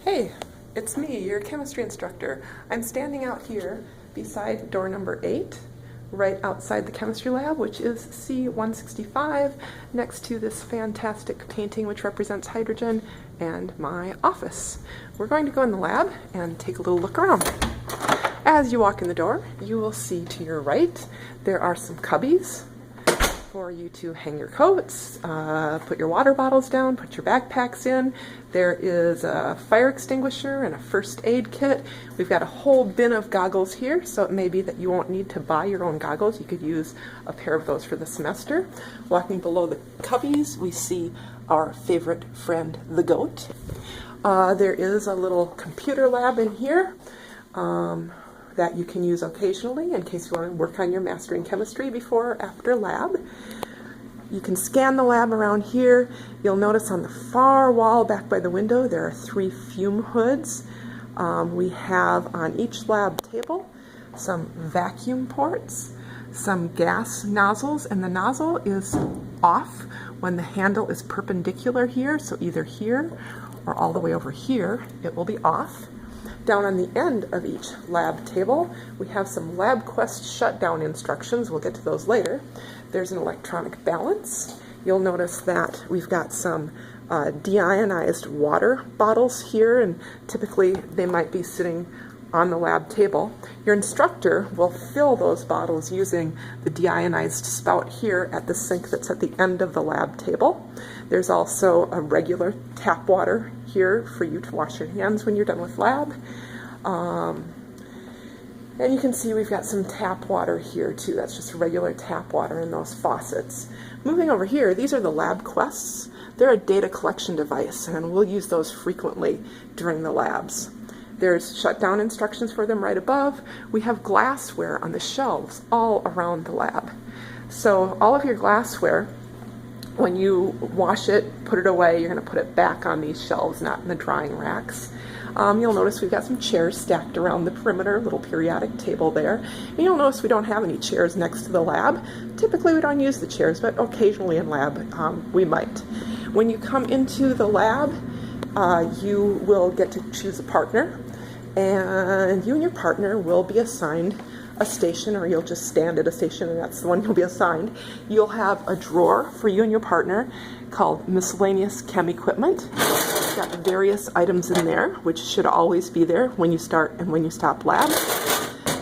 Hey, it's me, your chemistry instructor. I'm standing out here beside door number 8, right outside the chemistry lab, which is C165, next to this fantastic painting which represents hydrogen, and my office. We're going to go in the lab and take a little look around. As you walk in the door, you will see to your right there are some cubbies for you to hang your coats, put your water bottles down, put your backpacks in. There is a fire extinguisher and a first aid kit. We've got a whole bin of goggles here, so it may be that you won't need to buy your own goggles. You could use a pair of those for the semester. Walking below the cubbies, we see our favorite friend, the goat. There is a little computer lab in here that you can use occasionally in case you want to work on your mastering chemistry before or after lab. You can scan the lab around here. You'll notice on the far wall back by the window there are 3 fume hoods. We have on each lab table some vacuum ports, some gas nozzles, and the nozzle is off when the handle is perpendicular here, so either here or all the way over here it will be off. Down on the end of each lab table, we have some LabQuest shutdown instructions. We'll get to those later. There's an electronic balance. You'll notice that we've got some deionized water bottles here, and typically they might be sitting on the lab table. Your instructor will fill those bottles using the deionized spout here at the sink that's at the end of the lab table. There's also a regular tap water here for you to wash your hands when you're done with lab. And you can see we've got some tap water here too. That's just regular tap water in those faucets. Moving over here, these are the LabQuests. They're a data collection device, and we'll use those frequently during the labs. There's shutdown instructions for them right above. We have glassware on the shelves all around the lab. So all of your glassware, when you wash it, put it away, you're going to put it back on these shelves, not in the drying racks. You'll notice we've got some chairs stacked around the perimeter, a little periodic table there. And you'll notice we don't have any chairs next to the lab. Typically we don't use the chairs, but occasionally in lab we might. When you come into the lab, you will get to choose a partner, and you and your partner will be assigned a station, or you'll just stand at a station and that's the one you'll be assigned. You'll have a drawer for you and your partner called miscellaneous chem equipment. It's got various items in there, which should always be there when you start and when you stop lab.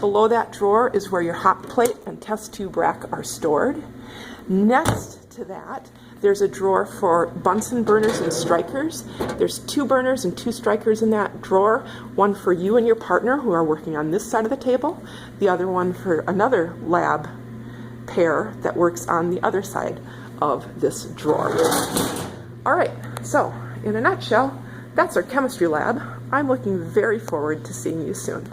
Below that drawer is where your hot plate and test tube rack are stored. Next to that, there's a drawer for Bunsen burners and strikers. There's 2 burners and 2 strikers in that drawer, one for you and your partner who are working on this side of the table, the other one for another lab pair that works on the other side of this drawer. All right, so in a nutshell, that's our chemistry lab. I'm looking very forward to seeing you soon.